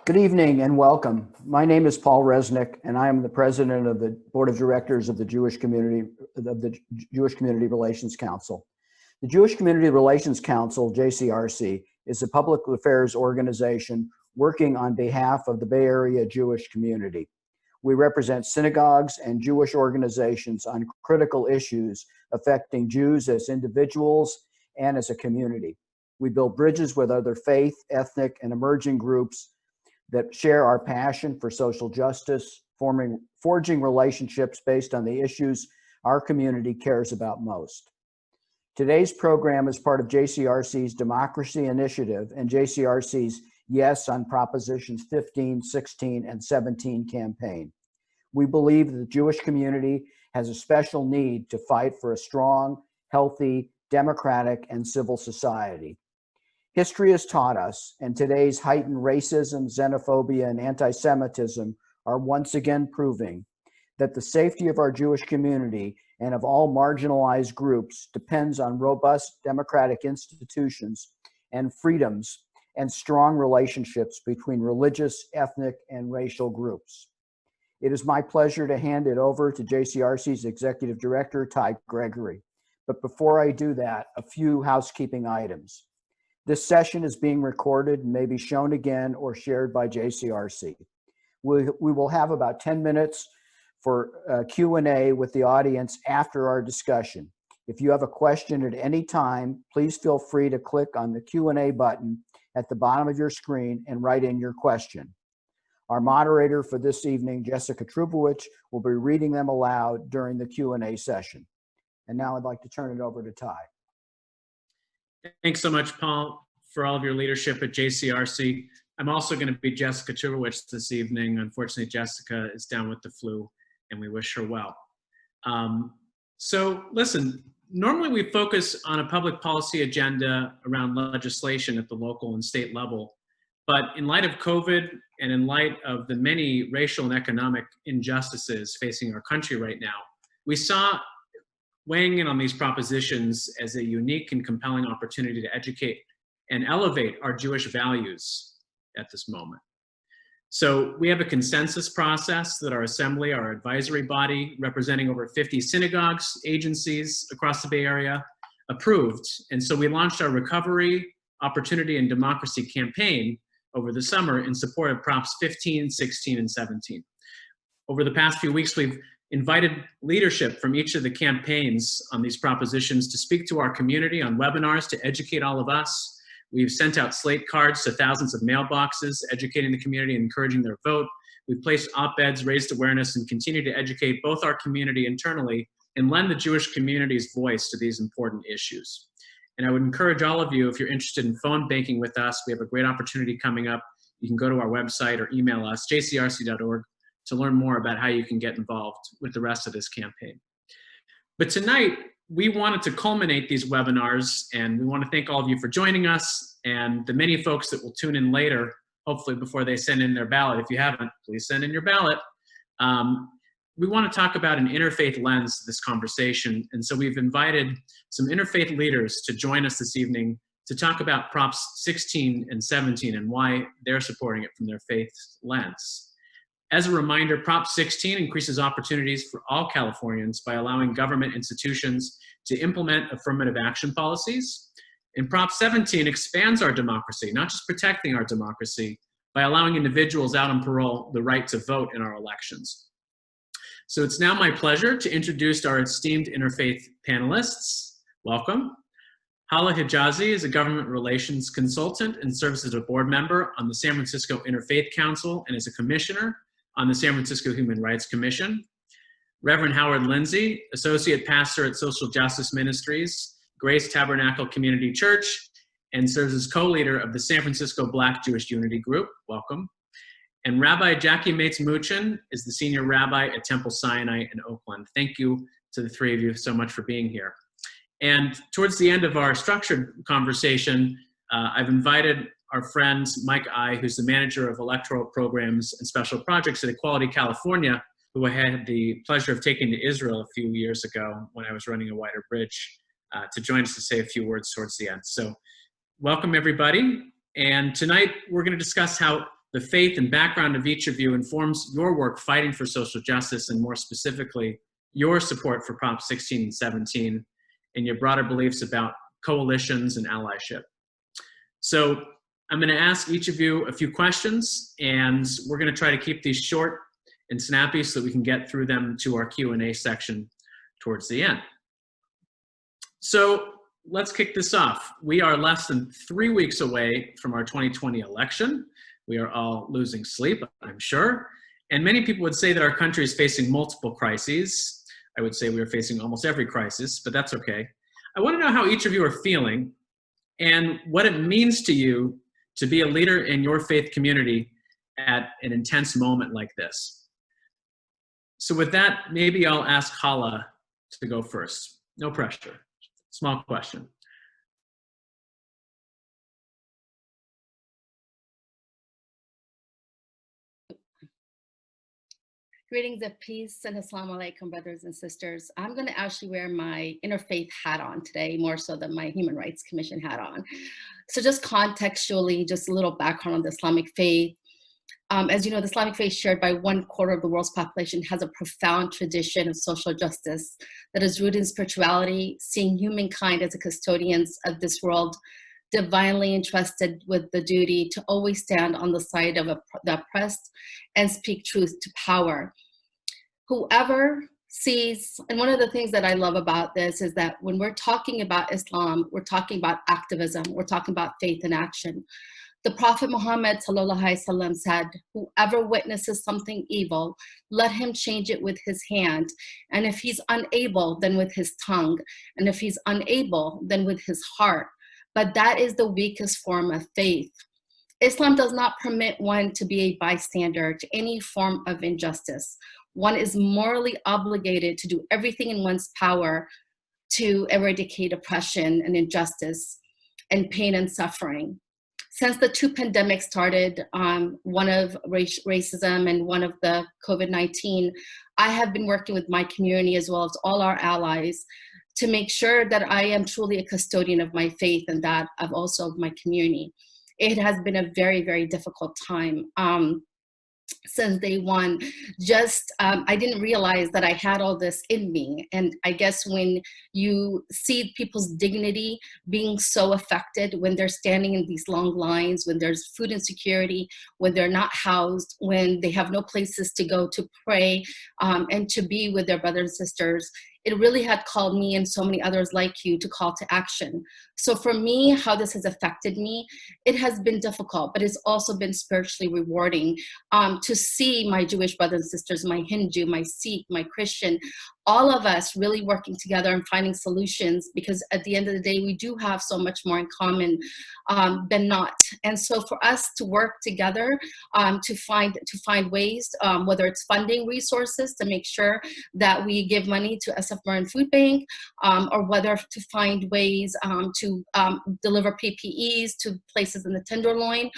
Good evening and welcome. My name is Paul Resnick, and I am the president of the Board of Directors of the Jewish Community Relations Council. The Jewish Community Relations Council, JCRC, is a public affairs organization working on behalf of the Bay Area Jewish community. We represent synagogues and Jewish organizations on critical issues affecting Jews as individuals and as a community. We build bridges with other faith, ethnic, and emerging groups that share our passion for social justice, forging relationships based on the issues our community cares about most. Today's program is part of JCRC's Democracy Initiative and JCRC's Yes on Propositions 15, 16, and 17 campaign. We believe that the Jewish community has a special need to fight for a strong, healthy, democratic, and civil society. History has taught us, and today's heightened racism, xenophobia, and anti-Semitism are once again proving that the safety of our Jewish community and of all marginalized groups depends on robust democratic institutions and freedoms and strong relationships between religious, ethnic, and racial groups. It is my pleasure to hand it over to JCRC's Executive Director, Ty Gregory. But before I do that, a few housekeeping items. This session is being recorded and may be shown again or shared by JCRC. We will have about 10 minutes for Q&A with the audience after our discussion. If you have a question at any time, please feel free to click on the Q&A button at the bottom of your screen and write in your question. Our moderator for this evening, Jessica Trubowich, will be reading them aloud during the Q&A session. And now I'd like to turn it over to Ty. Thanks so much, Paul, for all of your leadership at JCRC. I'm also going to be Jessica Trubowich this evening. Unfortunately, Jessica is down with the flu, and we wish her well. So listen, normally we focus on a public policy agenda around legislation at the local and state level. But in light of COVID and in light of the many racial and economic injustices facing our country right now, we saw weighing in on these propositions as a unique and compelling opportunity to educate and elevate our Jewish values at this moment. So we have a consensus process that our assembly, our advisory body, representing over 50 synagogues, agencies across the Bay Area, approved. And so we launched our Recovery, Opportunity, and Democracy campaign over the summer in support of Props 15, 16, and 17. Over the past few weeks, we've invited leadership from each of the campaigns on these propositions to speak to our community on webinars to educate all of us. We've sent out slate cards to thousands of mailboxes, educating the community and encouraging their vote. We've placed op-eds, raised awareness, and continue to educate both our community internally and lend the Jewish community's voice to these important issues. And I would encourage all of you, if you're interested in phone banking with us, we have a great opportunity coming up. You can go to our website or email us, jcrc.org, to learn more about how you can get involved with the rest of this campaign. But tonight, we wanted to culminate these webinars, and we want to thank all of you for joining us and the many folks that will tune in later, hopefully before they send in their ballot. If you haven't, please send in your ballot. We want to talk about an interfaith lens to this conversation, and so we've invited some interfaith leaders to join us this evening to talk about Props 16 and 17 and why they're supporting it from their faith lens. As a reminder, Prop 16 increases opportunities for all Californians by allowing government institutions to implement affirmative action policies. And Prop 17 expands our democracy, not just protecting our democracy, by allowing individuals out on parole the right to vote in our elections. So it's now my pleasure to introduce our esteemed interfaith panelists. Welcome. Hala Hijazi is a government relations consultant and serves as a board member on the San Francisco Interfaith Council and is a commissioner on the San Francisco Human Rights Commission. Reverend Howard Lindsay, Associate Pastor at Social Justice Ministries, Grace Tabernacle Community Church, and serves as co-leader of the San Francisco Black Jewish Unity Group. Welcome. And Rabbi Jackie Mates-Muchin is the Senior Rabbi at Temple Sinai in Oakland. Thank you to the three of you so much for being here. And towards the end of our structured conversation, I've invited our friend Mike I, who's the manager of electoral programs and special projects at Equality California, who I had the pleasure of taking to Israel a few years ago when I was running a wider bridge, to join us to say a few words towards the end. So welcome everybody. And tonight we're going to discuss how the faith and background of each of you informs your work fighting for social justice, and more specifically, your support for Prop 16 and 17 and your broader beliefs about coalitions and allyship. So I'm going to ask each of you a few questions, and we're going to try to keep these short and snappy so that we can get through them to our Q&A section towards the end. So let's kick this off. We are less than 3 weeks away from our 2020 election. We are all losing sleep, I'm sure. And many people would say that our country is facing multiple crises. I would say we are facing almost every crisis, but that's okay. I want to know how each of you are feeling and what it means to you to be a leader in your faith community at an intense moment like this. So with that, maybe I'll ask Hala to go first. No pressure. Small question. Greetings of peace and assalamu alaikum, brothers and sisters. I'm going to actually wear my interfaith hat on today, more so than my Human Rights Commission hat on. So just contextually, just a little background on the Islamic faith. As you know, the Islamic faith, shared by 1/4 of the world's population, has a profound tradition of social justice that is rooted in spirituality, seeing humankind as the custodians of this world, divinely entrusted with the duty to always stand on the side of the oppressed and speak truth to power. Whoever sees, and one of the things that I love about this is that when we're talking about Islam, we're talking about activism, we're talking about faith in action. The Prophet Muhammad ﷺ said, whoever witnesses something evil, let him change it with his hand. And if he's unable, then with his tongue. And if he's unable, then with his heart. But that is the weakest form of faith. Islam does not permit one to be a bystander to any form of injustice. One is morally obligated to do everything in one's power to eradicate oppression and injustice and pain and suffering. Since the 2 pandemics started, one of racism and one of the COVID-19, I have been working with my community as well as all our allies to make sure that I am truly a custodian of my faith and that of also my community. It has been a very, very difficult time. Since day one, I didn't realize that I had all this in me. And I guess when you see people's dignity being so affected, when they're standing in these long lines, when there's food insecurity, when they're not housed, when they have no places to go to pray and to be with their brothers and sisters, it really had called me and so many others like you to call to action. So for me, how this has affected me, it has been difficult, but it's also been spiritually rewarding to see my Jewish brothers and sisters, my Hindu, my Sikh, my Christian, all of us really working together and finding solutions, because at the end of the day, we do have so much more in common than not. And so for us to work together to find ways, whether it's funding resources to make sure that we give money to SF Marin Food Bank, or whether to find ways to deliver PPEs to places in the Tenderloin,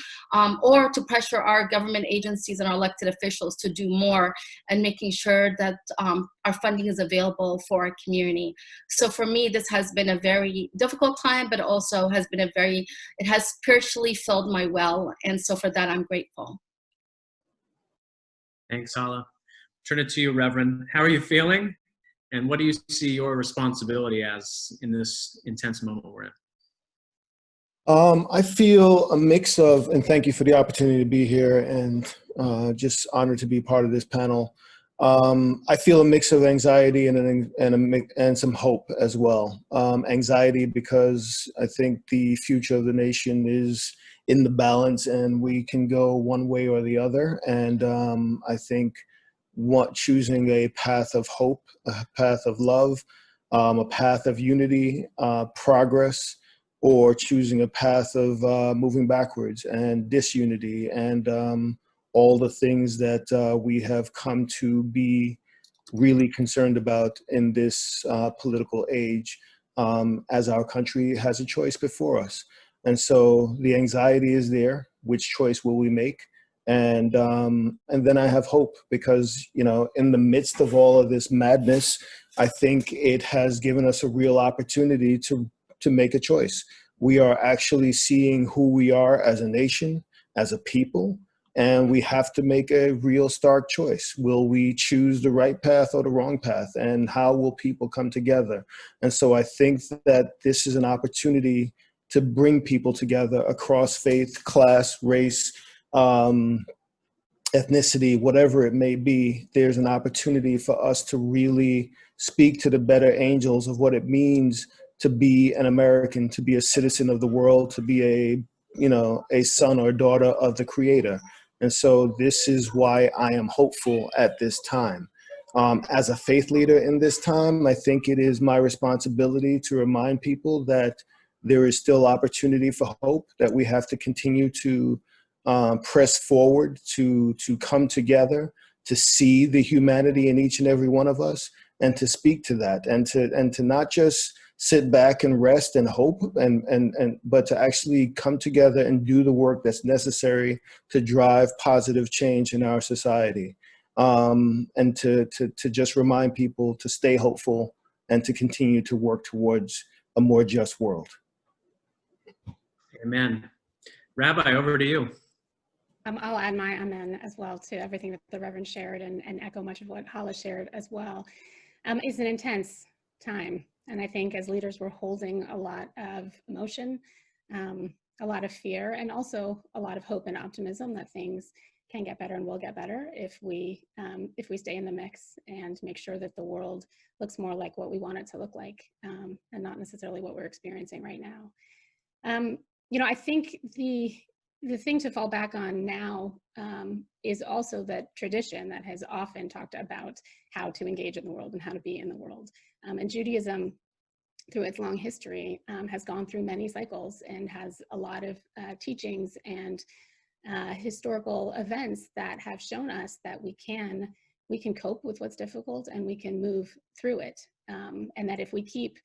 or to pressure our government agencies and our elected officials to do more and making sure that our funding is available for our community. So for me, this has been a very difficult time, but also has been it has spiritually filled my well. And so for that, I'm grateful. Thanks, Hala. Turn it to you, Reverend. How are you feeling? And what do you see your responsibility as in this intense moment we're in? I feel a mix of, and thank you for the opportunity to be here, and just honored to be part of this panel. I feel a mix of anxiety and some hope as well. Anxiety because I think the future of the nation is in the balance, and we can go one way or the other. And I think choosing a path of hope, a path of love, a path of unity, progress, or choosing a path of moving backwards and disunity and all the things that we have come to be really concerned about in this political age, as our country has a choice before us. And so the anxiety is there. Which choice will we make? And then I have hope because, you know, in the midst of all of this madness, I think it has given us a real opportunity to make a choice. We are actually seeing who we are as a nation, as a people, And we have to make a real stark choice. Will we choose the right path or the wrong path? And how will people come together? And so I think that this is an opportunity to bring people together across faith, class, race, ethnicity, whatever it may be. There's an opportunity for us to really speak to the better angels of what it means to be an American, to be a citizen of the world, to be a son or daughter of the Creator. And so this is why I am hopeful at this time. As a faith leader in this time, I think it is my responsibility to remind people that there is still opportunity for hope, that we have to continue to press forward, to come together, to see the humanity in each and every one of us, and to speak to that, and to not just sit back and rest and hope, but to actually come together and do the work that's necessary to drive positive change in our society, and to just remind people to stay hopeful and to continue to work towards a more just world. Amen. Rabbi, over to you. I'll add my amen as well to everything that the Reverend shared and echo much of what Hala shared as well. It's an intense time. And I think as leaders, we're holding a lot of emotion, a lot of fear, and also a lot of hope and optimism that things can get better and will get better if we stay in the mix and make sure that the world looks more like what we want it to look like, and not necessarily what we're experiencing right now. I think the thing to fall back on now is also that tradition that has often talked about how to engage in the world and how to be in the world. And Judaism, through its long history, has gone through many cycles and has a lot of teachings and historical events that have shown us that we can cope with what's difficult and we can move through it. And that if we keep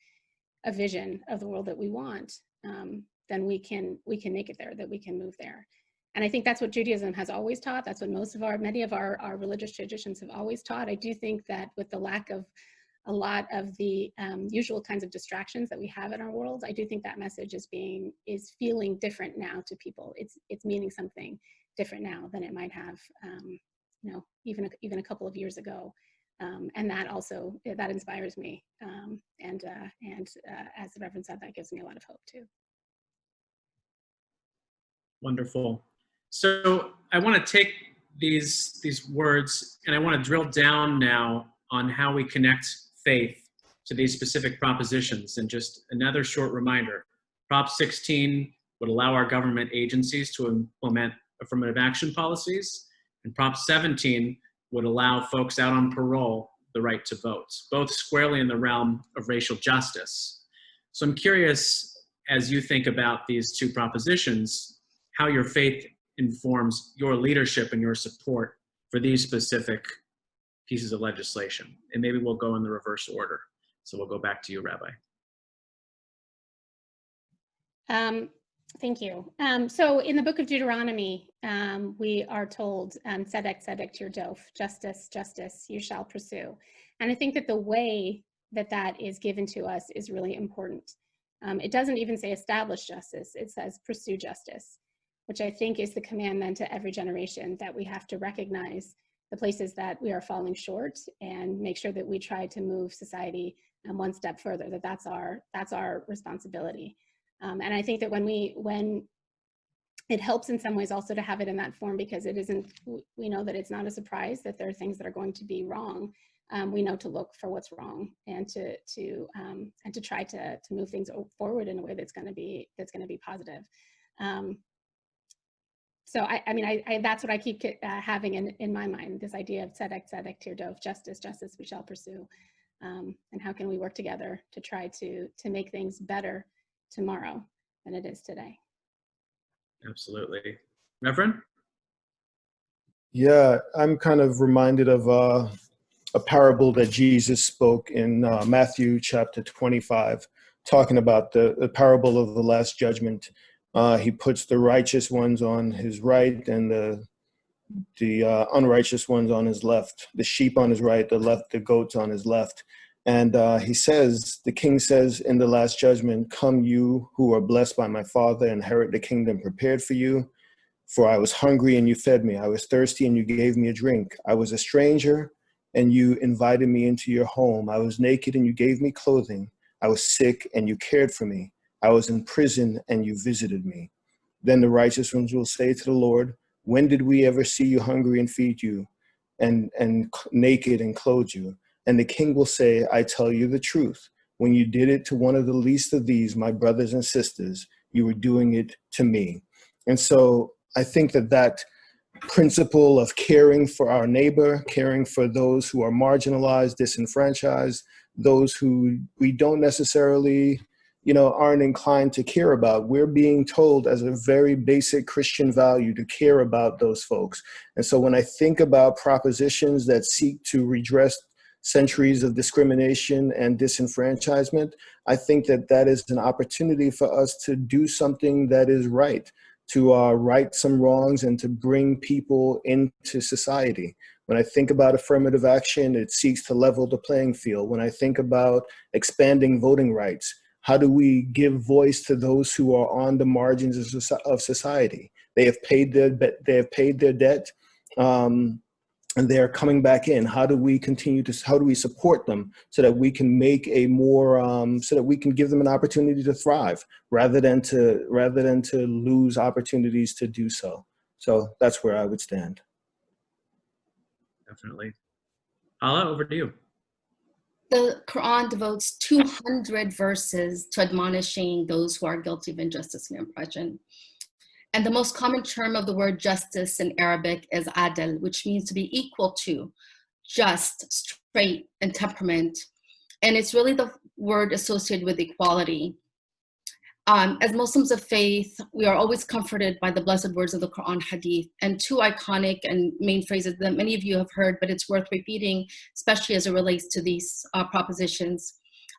a vision of the world that we want, then we can make it there, that we can move there. And I think that's what Judaism has always taught. That's what many of our religious traditions have always taught. I do think that with the lack of a lot of the usual kinds of distractions that we have in our world, I do think that message is feeling different now to people. It's meaning something different now than it might have, even a couple of years ago. And that inspires me. And as the Reverend said, that gives me a lot of hope too. Wonderful. So I want to take these words and I want to drill down now on how we connect faith to these specific propositions. And just another short reminder, Prop 16 would allow our government agencies to implement affirmative action policies, and Prop 17 would allow folks out on parole the right to vote, both squarely in the realm of racial justice. So I'm curious, as you think about these two propositions, how your faith informs your leadership and your support for these specific pieces of legislation. And maybe we'll go in the reverse order. So we'll go back to you, Rabbi. Thank you. So in the book of Deuteronomy, we are told, tzedek, tzedek tirdof, justice, justice, you shall pursue. And I think that the way that is given to us is really important. It doesn't even say establish justice, it says pursue justice, which I think is the command then to every generation, that we have to recognize the places that we are falling short and make sure that we try to move society one step further, that's our responsibility. And I think that when it helps in some ways also to have it in that form, because we know that it's not a surprise that there are things that are going to be wrong. We know to look for what's wrong and to try to move things forward in a way that's going to be positive. So that's what I keep having in my mind, this idea of tzedek, tzedek tirdof, justice, justice we shall pursue. And how can we work together to try to make things better tomorrow than it is today? Absolutely. Reverend? Yeah, I'm kind of reminded of a parable that Jesus spoke in Matthew chapter 25, talking about the parable of the Last Judgment. He puts the righteous ones on his right and the unrighteous ones on his left, the sheep on his right, the goats on his left. And the king says in the Last Judgment, come you who are blessed by my Father, inherit the kingdom prepared for you. For I was hungry and you fed me. I was thirsty and you gave me a drink. I was a stranger and you invited me into your home. I was naked and you gave me clothing. I was sick and you cared for me. I was in prison and you visited me. Then the righteous ones will say to the Lord, when did we ever see you hungry and feed you, and naked and clothe you? And the king will say, I tell you the truth. When you did it to one of the least of these, my brothers and sisters, you were doing it to me. And so I think that principle of caring for our neighbor, caring for those who are marginalized, disenfranchised, those who we don't necessarily, aren't inclined to care about. We're being told as a very basic Christian value to care about those folks. And so when I think about propositions that seek to redress centuries of discrimination and disenfranchisement, I think that is an opportunity for us to do something that is right, to right some wrongs and to bring people into society. When I think about affirmative action, it seeks to level the playing field. When I think about expanding voting rights, how do we give voice to those who are on the margins of society? They have paid their debt, and they are coming back in. How do we support them so that we can make so that we can give them an opportunity to thrive rather than to lose opportunities to do so? So that's where I would stand. Definitely. Hala, over to you. The Quran devotes 200 verses to admonishing those who are guilty of injustice and oppression. And the most common term of the word justice in Arabic is adl, which means to be equal to, just, straight, and temperament. And it's really the word associated with equality. As Muslims of faith, we are always comforted by the blessed words of the Quran Hadith, and two iconic and main phrases that many of you have heard, but it's worth repeating, especially as it relates to these propositions.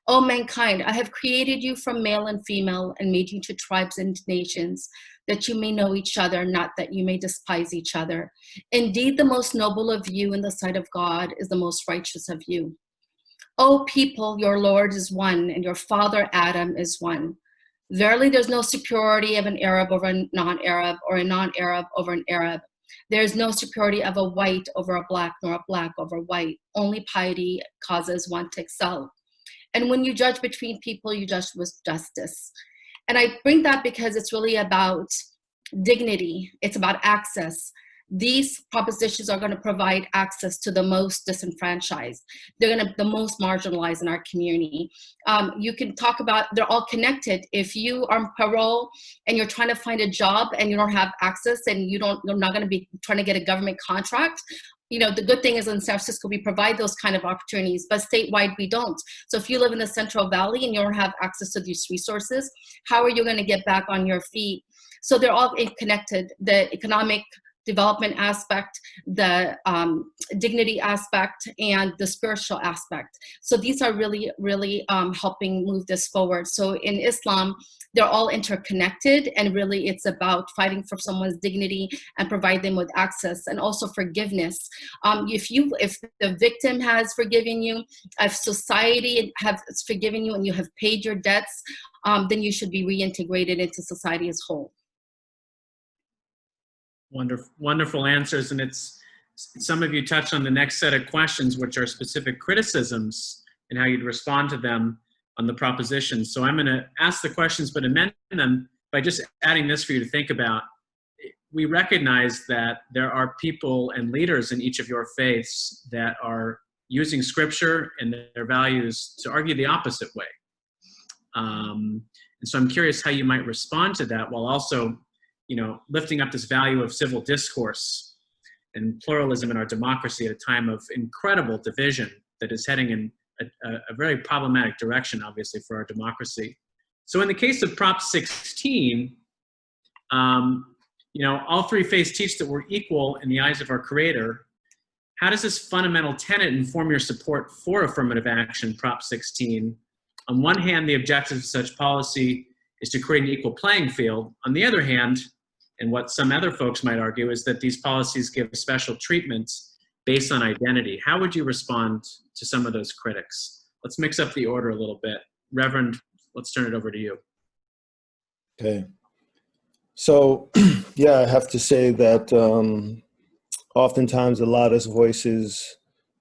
O mankind, I have created you from male and female and made you to tribes and nations, that you may know each other, not that you may despise each other. Indeed, the most noble of you in the sight of God is the most righteous of you. O people, your Lord is one, and your father Adam is one. Verily, there's no superiority of an Arab over a non-Arab, or a non-Arab over an Arab. There is no superiority of a white over a black, nor a black over white. Only piety causes one to excel. And when you judge between people, you judge with justice. And I bring that because it's really about dignity. It's about access. These propositions are going to provide access to the most disenfranchised. They're going to the most marginalized in our community. You can talk about, they're all connected. If you are on parole and you're trying to find a job and you don't have access and you're not going to be trying to get a government contract, the good thing is in San Francisco, we provide those kind of opportunities, but statewide, we don't. So if you live in the Central Valley and you don't have access to these resources, how are you going to get back on your feet? So they're all connected. The economic development aspect, the dignity aspect, and the spiritual aspect. So these are really, really helping move this forward. So in Islam, they're all interconnected, and really it's about fighting for someone's dignity and provide them with access, and also forgiveness. If the victim has forgiven you, if society has forgiven you and you have paid your debts, then you should be reintegrated into society as whole. Wonderful answers. And some of you touched on the next set of questions, which are specific criticisms and how you'd respond to them on the propositions. So I'm going to ask the questions, but amend them by just adding this for you to think about. We recognize that there are people and leaders in each of your faiths that are using scripture and their values to argue the opposite way. And so I'm curious how you might respond to that while also lifting up this value of civil discourse and pluralism in our democracy at a time of incredible division that is heading in a very problematic direction, obviously, for our democracy. So in the case of Prop 16, all three faiths teach that we're equal in the eyes of our Creator. How does this fundamental tenet inform your support for affirmative action, Prop 16? On one hand, the objective of such policy is to create an equal playing field. On the other hand, and what some other folks might argue, is that these policies give special treatments based on identity. How would you respond to some of those critics? Let's mix up the order a little bit. Reverend, let's turn it over to you. Okay. So, yeah, I have to say that oftentimes the loudest voices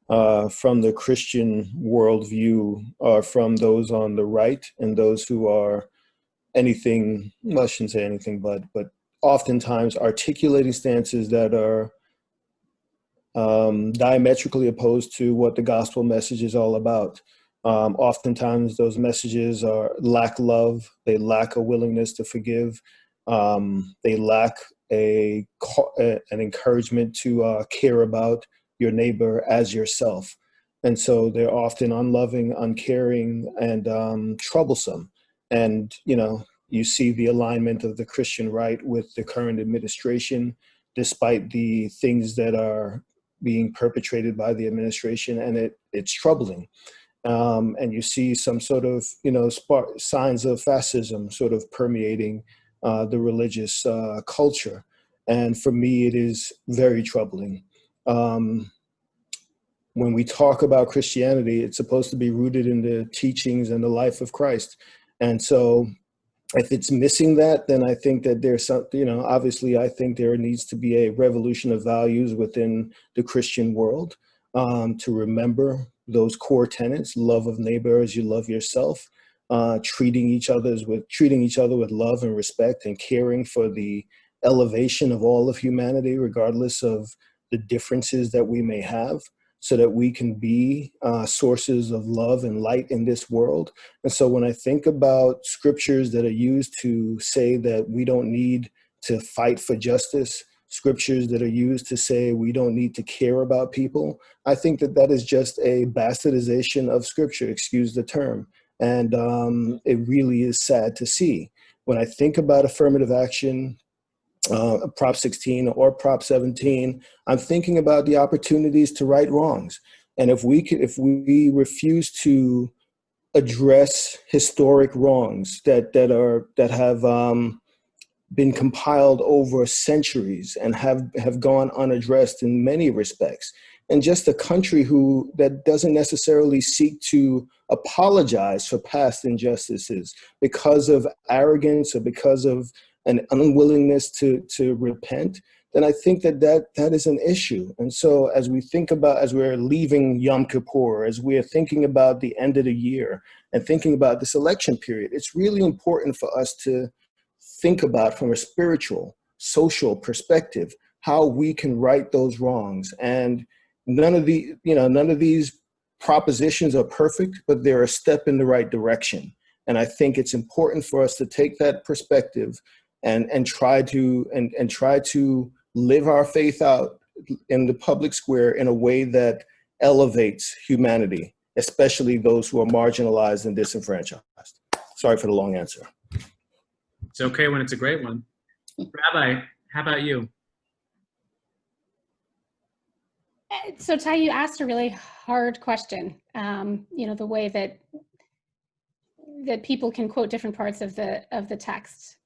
from the Christian worldview are from those on the right and those who are anything, well, I shouldn't say anything, but oftentimes articulating stances that are diametrically opposed to what the gospel message is all about. Oftentimes those messages lack love, they lack a willingness to forgive, they lack an encouragement to care about your neighbor as yourself. And so they're often unloving, uncaring, and troublesome. And, you see the alignment of the Christian right with the current administration, despite the things that are being perpetrated by the administration, and it's troubling. And you see some sort of, signs of fascism sort of permeating the religious culture. And for me, it is very troubling. When we talk about Christianity, it's supposed to be rooted in the teachings and the life of Christ. And so if it's missing that, then I think that there's some, obviously I think there needs to be a revolution of values within the Christian world to remember those core tenets: love of neighbor as you love yourself, treating each other with love and respect, and caring for the elevation of all of humanity, regardless of the differences that we may have, so that we can be sources of love and light in this world. And so when I think about scriptures that are used to say that we don't need to fight for justice, scriptures that are used to say we don't need to care about people, I think that that is just a bastardization of scripture, excuse the term. And it really is sad to see. When I think about affirmative action, Prop 16 or Prop 17, I'm thinking about the opportunities to right wrongs. And if we refuse to address historic wrongs that have been compiled over centuries and have gone unaddressed in many respects, and just a country that doesn't necessarily seek to apologize for past injustices because of arrogance or because of an unwillingness to repent, then I think that is an issue. And so as we're leaving Yom Kippur, as we're thinking about the end of the year and thinking about this election period, it's really important for us to think about, from a spiritual, social perspective, how we can right those wrongs. And none of these propositions are perfect, but they're a step in the right direction. And I think it's important for us to take that perspective and try to live our faith out in the public square in a way that elevates humanity, especially those who are marginalized and disenfranchised. Sorry for the long answer. It's okay when it's a great one. Rabbi, how about you? So Ty, you asked a really hard question. The way that people can quote different parts of the text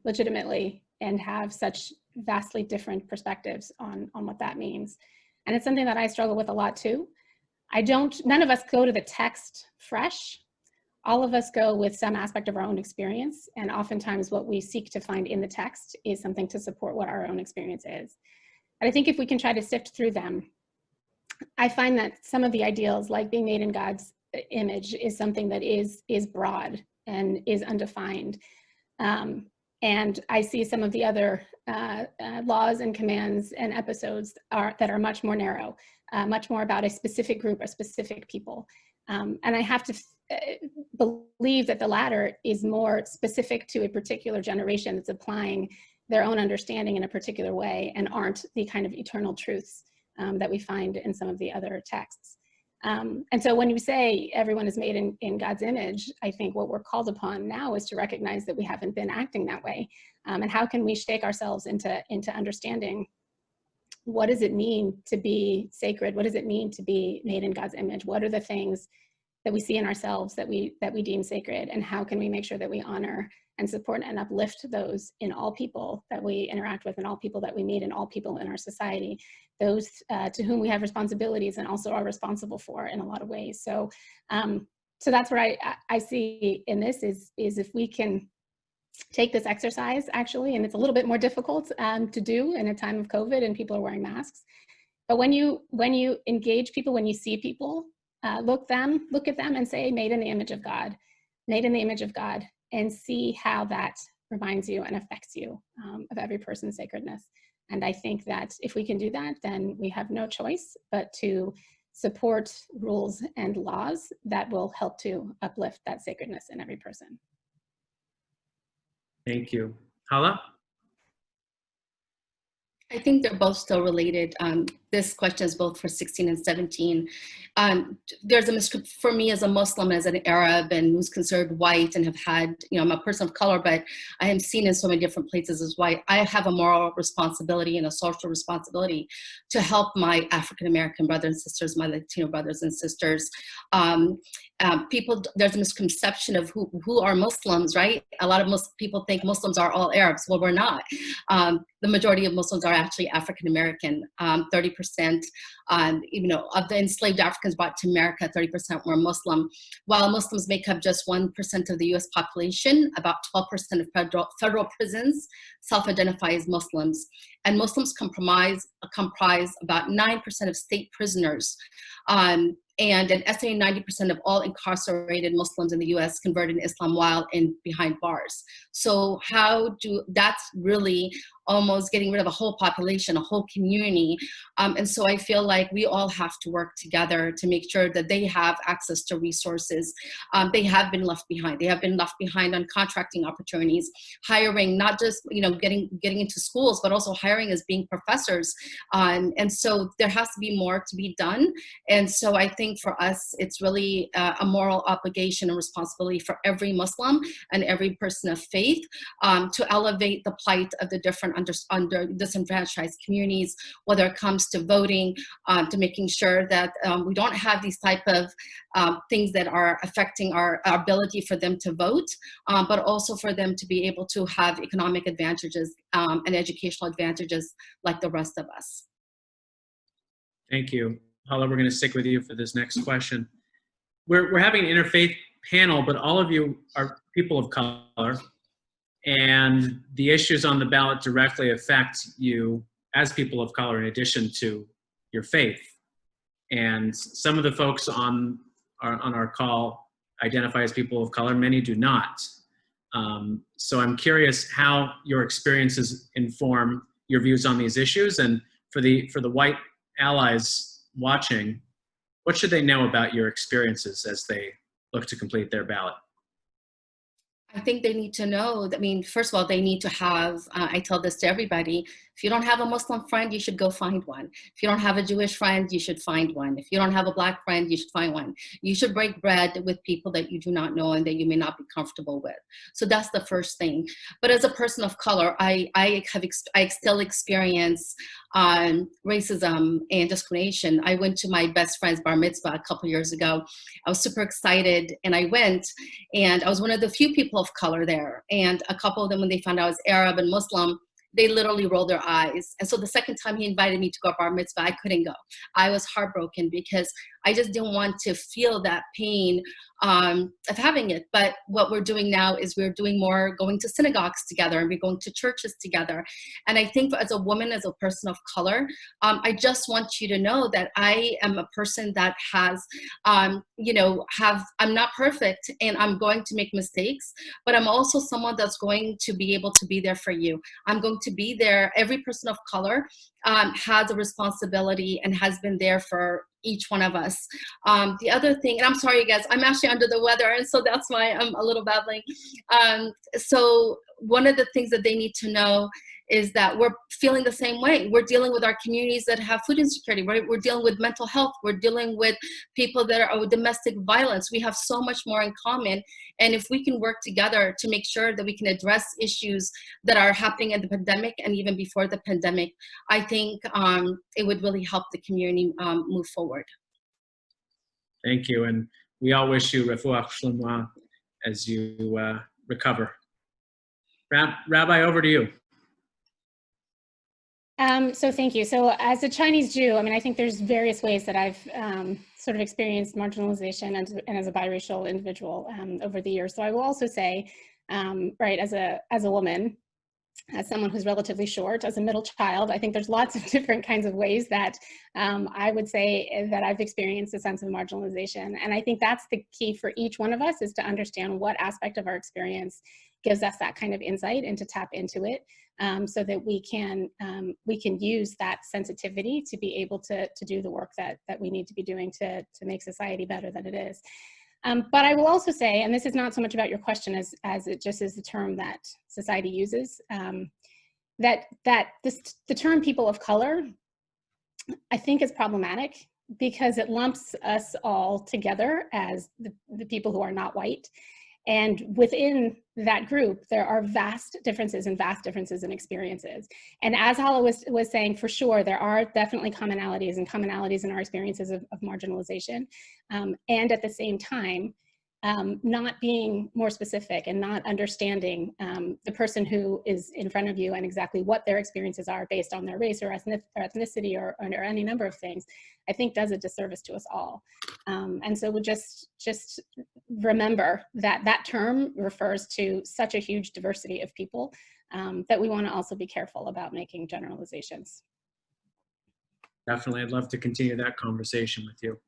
legitimately and have such vastly different perspectives on what that means. And it's something that I struggle with a lot too. None of us go to the text fresh. All of us go with some aspect of our own experience. And oftentimes what we seek to find in the text is something to support what our own experience is. And I think if we can try to sift through them, I find that some of the ideals, like being made in God's image, is something that is broad and is undefined. And I see some of the other laws and commands and episodes that are much more narrow, much more about a specific group, a specific people. And I have to believe that the latter is more specific to a particular generation that's applying their own understanding in a particular way and aren't the kind of eternal truths that we find in some of the other texts. And so when you say everyone is made in God's image, I think what we're called upon now is to recognize that we haven't been acting that way. And how can we shake ourselves into understanding what does it mean to be sacred? What does it mean to be made in God's image? What are the things that we see in ourselves that we deem sacred? And how can we make sure that we honor and support and uplift those in all people that we interact with, and all people that we meet, and all people in our society, those to whom we have responsibilities and also are responsible for in a lot of ways. So that's what I see in this is if we can take this exercise, actually, and it's a little bit more difficult to do in a time of COVID and people are wearing masks. But when you engage people, when you see people, look at them and say, made in the image of God, made in the image of God, and see how that reminds you and affects you of every person's sacredness. And I think that if we can do that, then we have no choice but to support rules and laws that will help to uplift that sacredness in every person. Thank you. Hala? I think they're both still related. This question is both for 16 and 17. There's a misconception for me as a Muslim, as an Arab, and who's considered white and have had, I'm a person of color, but I am seen in so many different places as white. I have a moral responsibility and a social responsibility to help my African-American brothers and sisters, my Latino brothers and sisters. There's a misconception of who are Muslims, right? A lot of people think Muslims are all Arabs. Well, we're not. The majority of Muslims are actually African-American. 30% of the enslaved Africans brought to America, 30% were Muslim. While Muslims make up just 1% of the US population, about 12% of federal prisons self-identify as Muslims. And Muslims comprise about 9% of state prisoners. And an estimated 90% of all incarcerated Muslims in the US converted to Islam while behind bars. So that's really almost getting rid of a whole population, a whole community. And so I feel like we all have to work together to make sure that they have access to resources. They have been left behind. They have been left behind on contracting opportunities, hiring, not just getting into schools, but also hiring as being professors. And so there has to be more to be done. And so I think for us, it's really a moral obligation and responsibility for every Muslim and every person of faith to elevate the plight of the different under disenfranchised communities, whether it comes to voting, to making sure that we don't have these type of things that are affecting our ability for them to vote, but also for them to be able to have economic advantages and educational advantages like the rest of us. Thank you. Hala, we're going to stick with you for this next question. We're having an interfaith panel, but all of you are people of color, and the issues on the ballot directly affect you as people of color in addition to your faith. And some of the folks on our call identify as people of color, many do not. So I'm curious how your experiences inform your views on these issues, and for the white allies watching, what should they know about your experiences as they look to complete their ballot? I think they need to know, first of all, they need to have, I tell this to everybody, if you don't have a Muslim friend, you should go find one. If you don't have a Jewish friend, you should find one. If you don't have a Black friend, you should find one. You should break bread with people that you do not know and that you may not be comfortable with. So that's the first thing. But as a person of color, I still experience racism and discrimination. I went to my best friend's bar mitzvah a couple years ago. I was super excited, and I went, and I was one of the few people of color there. And a couple of them, when they found out I was Arab and Muslim, they literally rolled their eyes. And so the second time he invited me to go to bar mitzvah, I couldn't go. I was heartbroken because I just didn't want to feel that pain of having it. But what we're doing now is we're doing more going to synagogues together, and we're going to churches together. And I think as a woman, as a person of color, I just want you to know that I am a person that has, I'm not perfect and I'm going to make mistakes, but I'm also someone that's going to be able to be there for you. I'm going to be there. Every person of color has a responsibility and has been there for each one of us. The other thing, and I'm sorry guys, I'm actually under the weather, and so that's why I'm a little babbling. So one of the things that they need to know is that we're feeling the same way. We're dealing with our communities that have food insecurity, right? We're dealing with mental health. We're dealing with people that are with domestic violence. We have so much more in common. And if we can work together to make sure that we can address issues that are happening in the pandemic and even before the pandemic, I think it would really help the community move forward. Thank you. And we all wish you refuah shlema as you recover. Rabbi, over to you. So thank you. So as a Chinese Jew, I think there's various ways that I've sort of experienced marginalization and as a biracial individual over the years. So I will also say right, as a woman, as someone who's relatively short, as a middle child. I think there's lots of different kinds of ways that I would say that I've experienced a sense of marginalization. And I think that's the key for each one of us, is to understand what aspect of our experience gives us that kind of insight and to tap into it, so that we can use that sensitivity to be able to do the work that we need to be doing to make society better than it is. But I will also say, and this is not so much about your question as it just is the term that society uses, that the term people of color, I think, is problematic because it lumps us all together as the people who are not white. And within that group, there are vast differences in experiences. And as Hala was saying, for sure, there are definitely commonalities in our experiences of marginalization. And at the same time, not being more specific and not understanding the person who is in front of you and exactly what their experiences are based on their race or ethnicity or any number of things, I think does a disservice to us all. And so we'll just remember that that term refers to such a huge diversity of people that we want to also be careful about making generalizations. Definitely, I'd love to continue that conversation with you.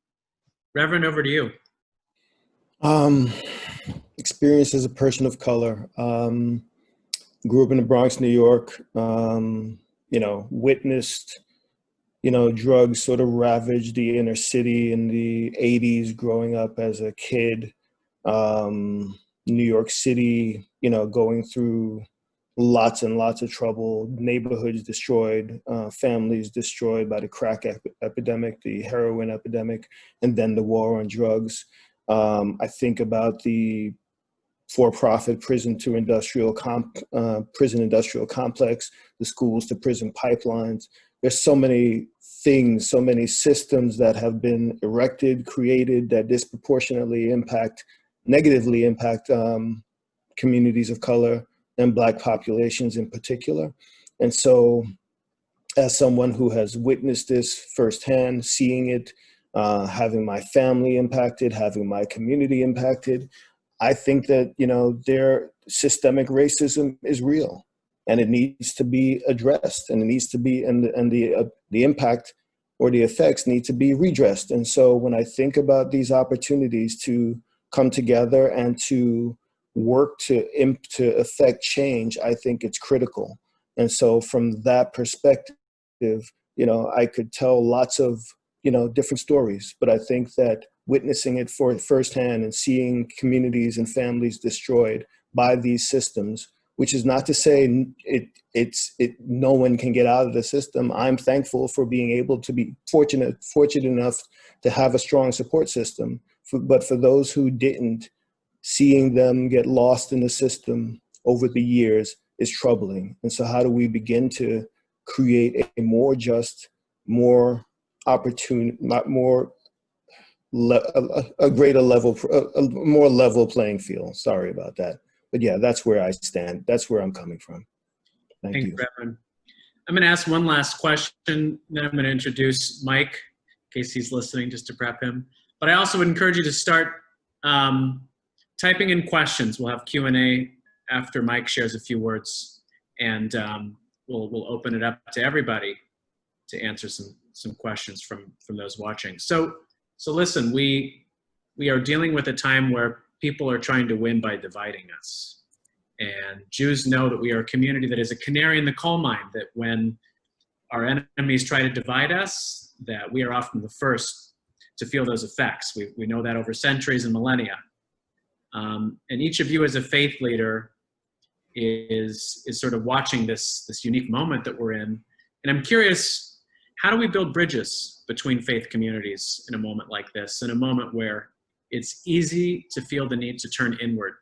Reverend, over to you. Experience as a person of color. Grew up in the Bronx, New York. Witnessed, drugs sort of ravaged the inner city in the 80s growing up as a kid. New York City, going through lots and lots of trouble, neighborhoods destroyed, families destroyed by the crack epidemic, the heroin epidemic, and then the war on drugs. I think about the for-profit prison industrial complex, the schools to prison pipelines. There's so many things, so many systems that have been erected, created, that disproportionately negatively impact communities of color and Black populations in particular. And so as someone who has witnessed this firsthand, seeing it, having my family impacted, having my community impacted, I think that, their systemic racism is real and it needs to be addressed, and it needs to be, and the impact or the effects need to be redressed. And so when I think about these opportunities to come together and to work to affect change, I think it's critical. And so from that perspective, I could tell lots of, different stories, but I think that witnessing it firsthand and seeing communities and families destroyed by these systems, which is not to say no one can get out of the system. I'm thankful for being able to be fortunate enough to have a strong support system. But for those who didn't, seeing them get lost in the system over the years is troubling. And so how do we begin to create a more just, more opportune, a greater level, a more level playing field? Sorry about that. But yeah, that's where I stand. That's where I'm coming from. Thank you. Reverend. I'm going to ask one last question, then I'm going to introduce Mike, in case he's listening, just to prep him. But I also would encourage you to start typing in questions. We'll have Q&A after Mike shares a few words, and we'll open it up to everybody to answer some questions from those watching. So listen, we are dealing with a time where people are trying to win by dividing us. And Jews know that we are a community that is a canary in the coal mine, that when our enemies try to divide us, that we are often the first to feel those effects. We know that over centuries and millennia. And each of you as a faith leader is sort of watching this unique moment that we're in. And I'm curious, how do we build bridges between faith communities in a moment like this, in a moment where it's easy to feel the need to turn inward?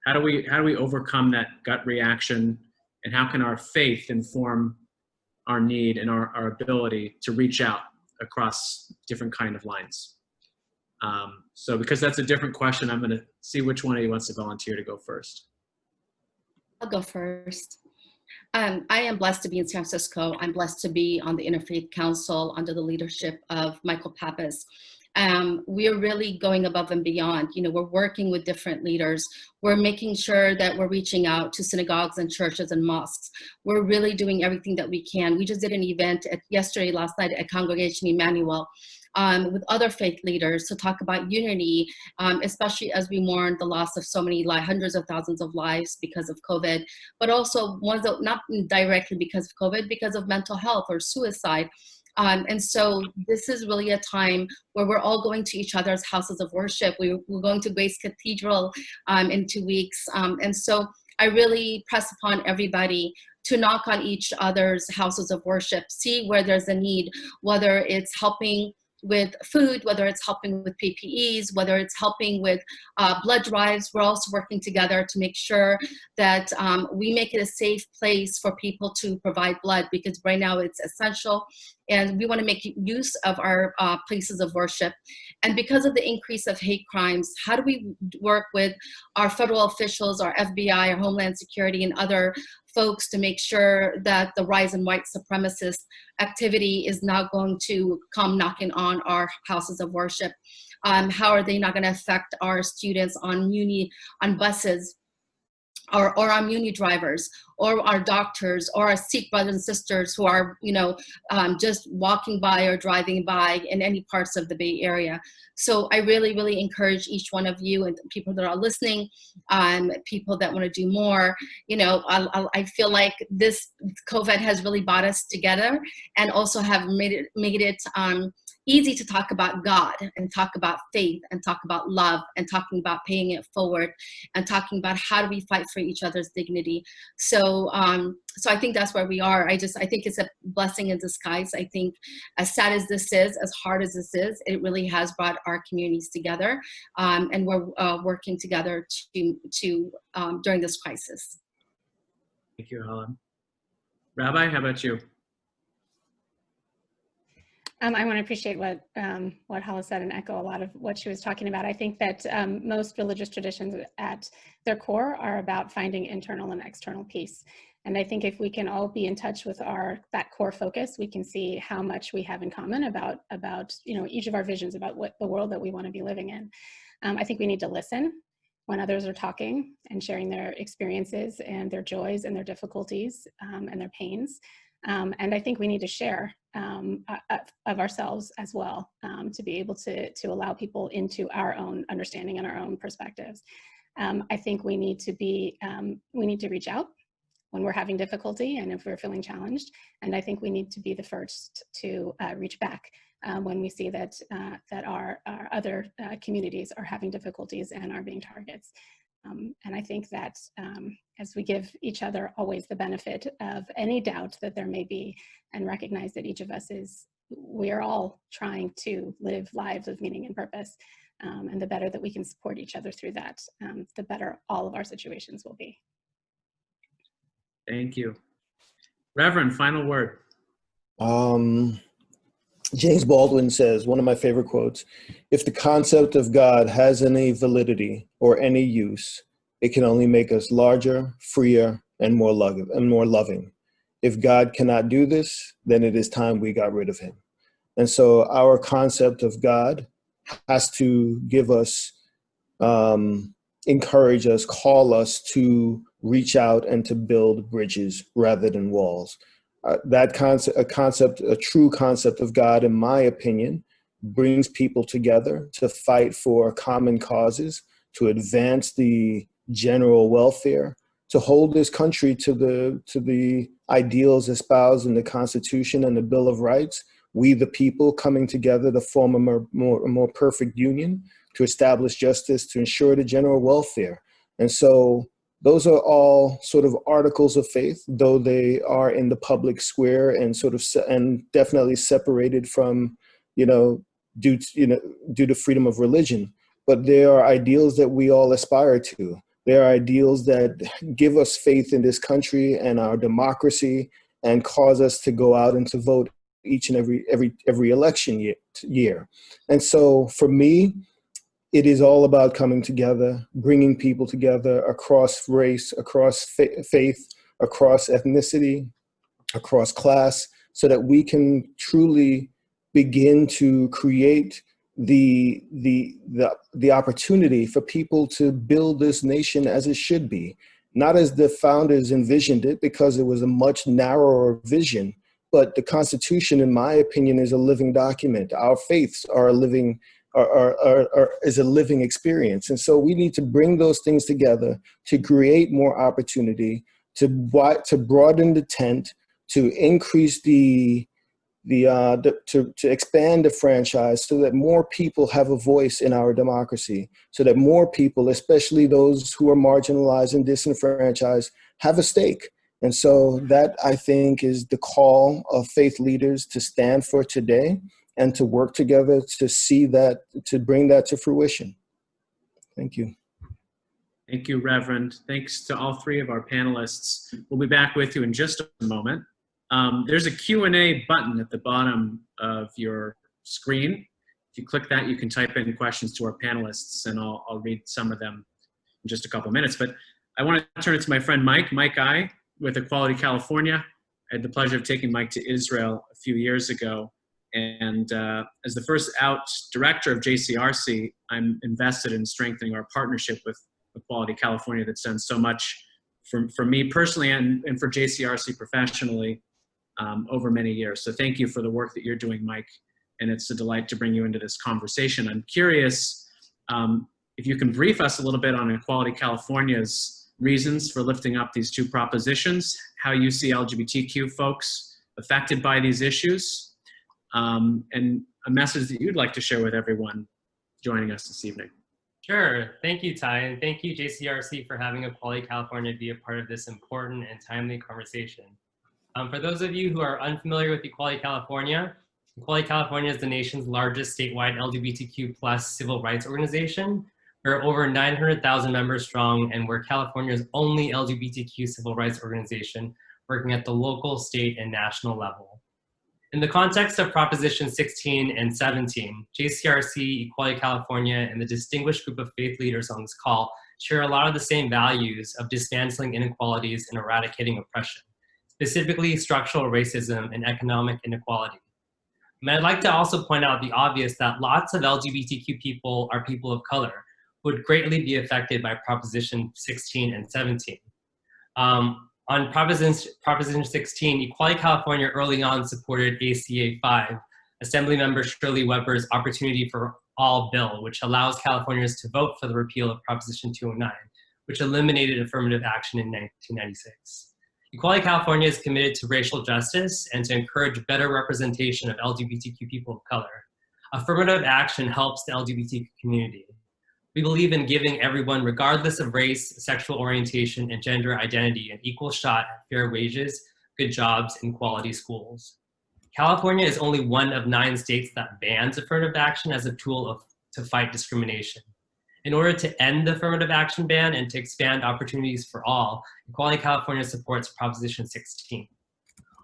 How do we overcome that gut reaction, and how can our faith inform our need and our ability to reach out across different kind of lines? So because that's a different question, I'm going to see which one of you wants to volunteer to go first. I'll go first. I am blessed to be in San Francisco. I'm blessed to be on the Interfaith Council under the leadership of Michael Pappas. we're really going above and beyond. You know, we're working with different leaders. We're making sure that we're reaching out to synagogues and churches and mosques. We're really doing everything that we can. We just did an event last night at Congregation Emmanuel with other faith leaders to talk about unity, especially as we mourn the loss of so many hundreds of thousands of lives because of COVID, but also ones that not directly because of COVID, because of mental health or suicide. And so this is really a time where we're all going to each other's houses of worship. We're going to Grace Cathedral in 2 weeks. And so I really press upon everybody to knock on each other's houses of worship, see where there's a need, whether it's helping with food, whether it's helping with PPEs, whether it's helping with blood drives. We're also working together to make sure that we make it a safe place for people to provide blood, because right now it's essential, and we want to make use of our places of worship. And because of the increase of hate crimes, how do we work with our federal officials, our FBI, our Homeland Security, and other folks to make sure that the rise in white supremacist activity is not going to come knocking on our houses of worship? How are they not going to affect our students on buses, or our Muni drivers, or our doctors, or our Sikh brothers and sisters who are, just walking by or driving by in any parts of the Bay Area? So I really, really encourage each one of you and people that are listening, people that want to do more. I feel like this COVID has really brought us together, and also have made it easy to talk about God and talk about faith and talk about love and talking about paying it forward and talking about how do we fight for each other's dignity. So I think that's where we are. I think it's a blessing in disguise. I think as sad as this is, as hard as this is, it really has brought our communities together, and we're working together to during this crisis. Thank you, Hala. Rabbi, how about you? I want to appreciate what Hala said and echo a lot of what she was talking about. I think that most religious traditions at their core are about finding internal and external peace. And I think if we can all be in touch with that core focus, we can see how much we have in common about each of our visions about what the world that we want to be living in. I think we need to listen when others are talking and sharing their experiences and their joys and their difficulties and their pains. And I think we need to share of ourselves as well, to be able to allow people into our own understanding and our own perspectives. I think we need to reach out when we're having difficulty and if we're feeling challenged. And I think we need to be the first to reach back when we see that our other communities are having difficulties and are being targets. And I think that as we give each other always the benefit of any doubt that there may be, and recognize that each of us we're all trying to live lives of meaning and purpose. And the better that we can support each other through that, the better all of our situations will be. Thank you. Reverend, final word. James Baldwin says, one of my favorite quotes, "If the concept of God has any validity or any use, it can only make us larger, freer, and more loving. If God cannot do this, then it is time we got rid of him." And so our concept of God has to give us, encourage us, call us to reach out and to build bridges rather than walls. That concept, a true concept of God, in my opinion, brings people together to fight for common causes, to advance the general welfare, to hold this country to the ideals espoused in the Constitution and the Bill of Rights. We, the people, coming together to form a more perfect union, to establish justice, to ensure the general welfare. And so those are all sort of articles of faith, though they are in the public square and and definitely separated from, due to freedom of religion. But they are ideals that we all aspire to. They are ideals that give us faith in this country and our democracy, and cause us to go out and to vote each and every election year. And so for me, it is all about coming together, bringing people together across race, across faith, across ethnicity, across class, so that we can truly begin to create the opportunity for people to build this nation as it should be, not as the founders envisioned it, because it was a much narrower vision. But the Constitution, in my opinion, is a living document. Our faiths are a living is a living experience. And so we need to bring those things together to create more opportunity, to broaden the tent, to increase to expand the franchise so that more people have a voice in our democracy, so that more people, especially those who are marginalized and disenfranchised, have a stake. And so that, I think, is the call of faith leaders to stand for today and to work together to see that, to bring that to fruition. Thank you. Thank you, Reverend. Thanks to all three of our panelists. We'll be back with you in just a moment. There's a Q&A button at the bottom of your screen. If you click that, you can type in questions to our panelists, and I'll read some of them in just a couple minutes. But I want to turn it to my friend Mike I, with Equality California. I had the pleasure of taking Mike to Israel a few years ago. And as the first out director of JCRC, I'm invested in strengthening our partnership with Equality California that's done so much for me personally and for JCRC professionally over many years. So thank you for the work that you're doing, Mike. And it's a delight to bring you into this conversation. I'm curious if you can brief us a little bit on Equality California's reasons for lifting up these two propositions, how you see LGBTQ folks affected by these issues, and a message that you'd like to share with everyone joining us this evening. Sure. Thank you, Ty, and thank you, JCRC, for having Equality California be a part of this important and timely conversation. For those of you who are unfamiliar with Equality California is the nation's largest statewide LGBTQ+ civil rights organization. We're over 900,000 members strong, and we're California's only LGBTQ civil rights organization working at the local, state, and national level. In the context of Proposition 16 and 17, JCRC, Equality California, and the distinguished group of faith leaders on this call share a lot of the same values of dismantling inequalities and eradicating oppression, specifically structural racism and economic inequality. And I'd like to also point out the obvious that lots of LGBTQ people are people of color, would greatly be affected by Proposition 16 and 17. On Proposition 16, Equality California early on supported ACA 5, Assemblymember Shirley Weber's Opportunity for All bill, which allows Californians to vote for the repeal of Proposition 209, which eliminated affirmative action in 1996. Equality California is committed to racial justice and to encourage better representation of LGBTQ people of color. Affirmative action helps the LGBTQ community. We believe in giving everyone, regardless of race, sexual orientation, and gender identity, an equal shot at fair wages, good jobs, and quality schools. California is only one of 9 states that bans affirmative action as a tool to fight discrimination. In order to end the affirmative action ban and to expand opportunities for all, Equality California supports Proposition 16.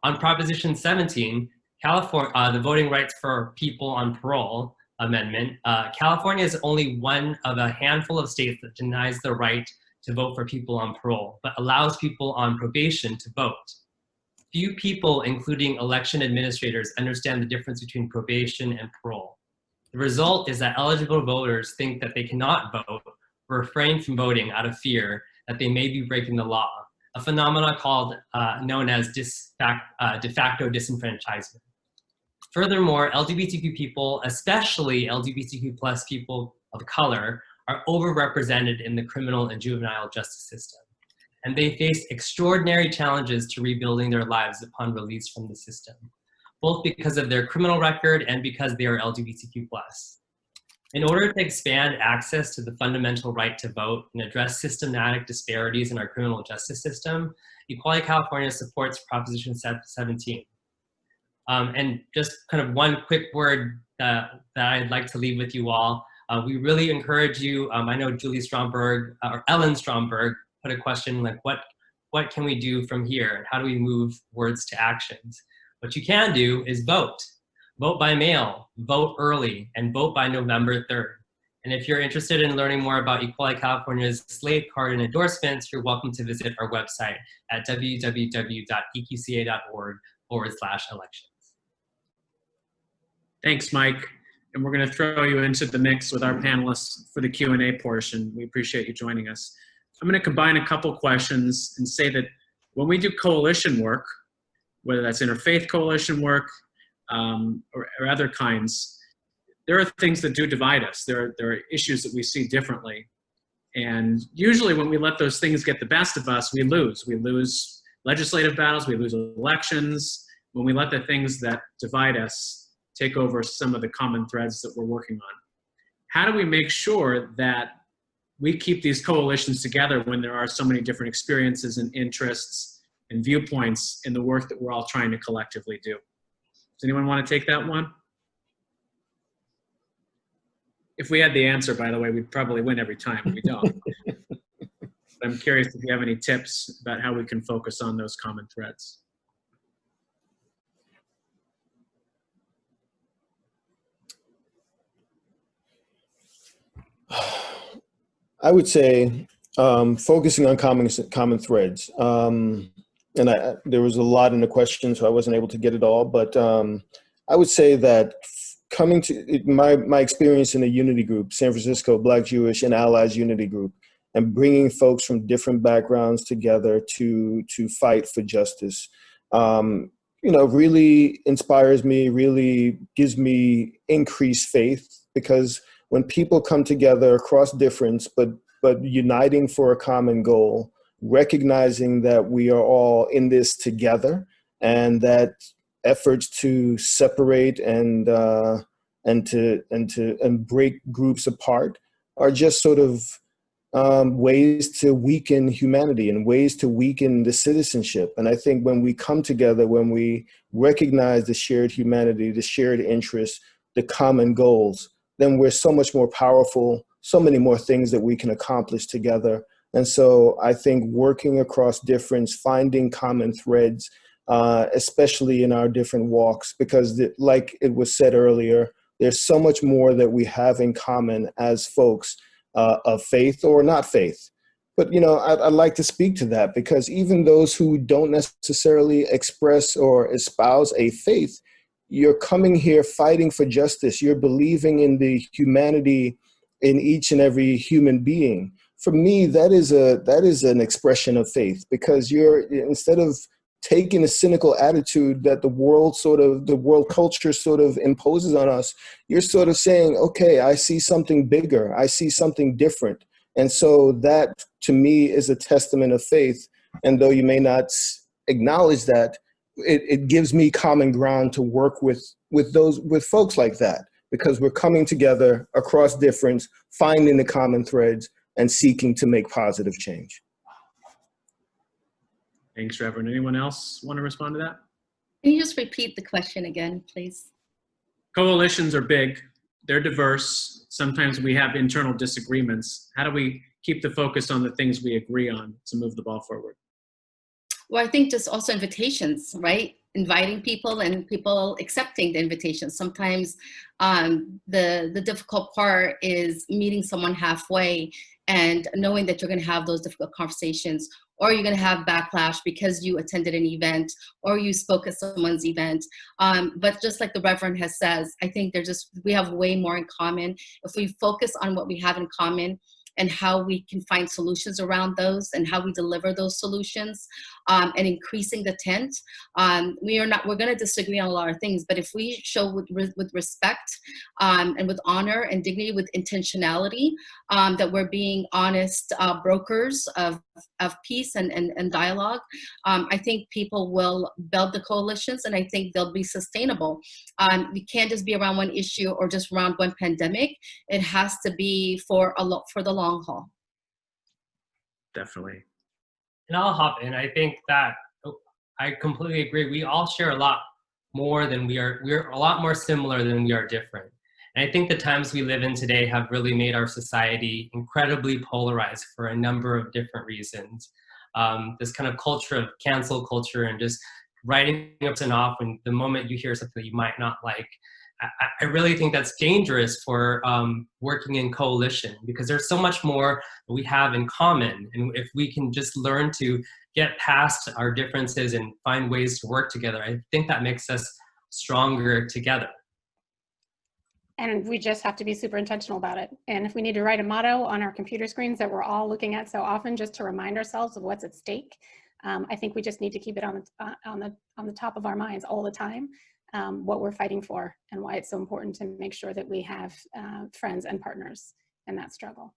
On Proposition 17, the Voting Rights for People on Parole amendment, California is only one of a handful of states that denies the right to vote for people on parole, but allows people on probation to vote. Few people, including election administrators, understand the difference between probation and parole. The result is that eligible voters think that they cannot vote or refrain from voting out of fear that they may be breaking the law, a phenomenon known as de facto disenfranchisement. Furthermore, LGBTQ people, especially LGBTQ+ people of color, are overrepresented in the criminal and juvenile justice system, and they face extraordinary challenges to rebuilding their lives upon release from the system, both because of their criminal record and because they are LGBTQ+. In order to expand access to the fundamental right to vote and address systematic disparities in our criminal justice system, Equality California supports Proposition 17. And just kind of one quick word that I'd like to leave with you all. We really encourage you, I know Julie Stromberg, or Ellen Stromberg, put a question like, what can we do from here? And how do we move words to actions? What you can do is vote. Vote by mail, vote early, and vote by November 3rd. And if you're interested in learning more about Equality California's slate card and endorsements, you're welcome to visit our website at www.eqca.org/elections. Thanks, Mike. and we're going to throw you into the mix with our panelists for the Q&A portion. We appreciate you joining us. I'm going to combine a couple questions and say that when we do coalition work, whether that's interfaith coalition work or other kinds, there are things that do divide us. There are issues that we see differently. And usually when we let those things get the best of us, we lose. We lose legislative battles, we lose elections, when we let the things that divide us take over some of the common threads that we're working on. How do we make sure that we keep these coalitions together when there are so many different experiences and interests and viewpoints in the work that we're all trying to collectively do? Does anyone want to take that one? If we had the answer, by the way, we'd probably win every time, but we don't. I'm curious if you have any tips about how we can focus on those common threads. I would say focusing on common threads. And there was a lot in the question, so I wasn't able to get it all. But I would say that coming to my experience in the Unity Group, San Francisco Black, Jewish, and Allies Unity Group, and bringing folks from different backgrounds together to fight for justice, really inspires me, really gives me increased faith, because when people come together across difference, but uniting for a common goal, recognizing that we are all in this together, and that efforts to separate and break groups apart are just sort of ways to weaken humanity and ways to weaken the citizenship. And I think when we come together, when we recognize the shared humanity, the shared interests, the common goals, then we're so much more powerful, so many more things that we can accomplish together. And so I think working across difference, finding common threads, especially in our different walks, because like it was said earlier, there's so much more that we have in common as folks of faith or not faith. But, I'd like to speak to that, because even those who don't necessarily express or espouse a faith, you're coming here fighting for justice. You're believing in the humanity in each and every human being. For me, that is an expression of faith, because instead of taking a cynical attitude that the world culture sort of imposes on us, you're sort of saying, okay, I see something bigger, I see something different. And so that to me is a testament of faith. And though you may not acknowledge that, it gives me common ground to work with folks like that, because we're coming together across difference, finding the common threads, and seeking to make positive change. Thanks, Reverend. Anyone else want to respond to that? Can you just repeat the question again, please? Coalitions are big. They're diverse. Sometimes we have internal disagreements. How do we keep the focus on the things we agree on to move the ball forward? Well, I think just also invitations, right? Inviting people and people accepting the invitation. Sometimes the difficult part is meeting someone halfway and knowing that you're going to have those difficult conversations, or you're going to have backlash because you attended an event or you spoke at someone's event. But just like the Reverend has says, I think we have way more in common. If we focus on what we have in common and how we can find solutions around those and how we deliver those solutions, and increasing the tent, we're going to disagree on a lot of things, but if we show with respect and with honor and dignity, with intentionality, that we're being honest brokers of peace and dialogue, I think people will build the coalitions, and I think they'll be sustainable. We can't just be around one issue or just around one pandemic. It has to be for the long haul. Definitely. And I'll hop in. I think that I completely agree. We all share a lot more than we're a lot more similar than we are different. And I think the times we live in today have really made our society incredibly polarized for a number of different reasons. This kind of culture of cancel culture and just writing up and off when the moment you hear something that you might not like. I really think that's dangerous for working in coalition, because there's so much more that we have in common. And if we can just learn to get past our differences and find ways to work together, I think that makes us stronger together. And we just have to be super intentional about it. And if we need to write a motto on our computer screens that we're all looking at so often, just to remind ourselves of what's at stake, I think we just need to keep it on the top of our minds all the time, what we're fighting for and why it's so important to make sure that we have friends and partners in that struggle.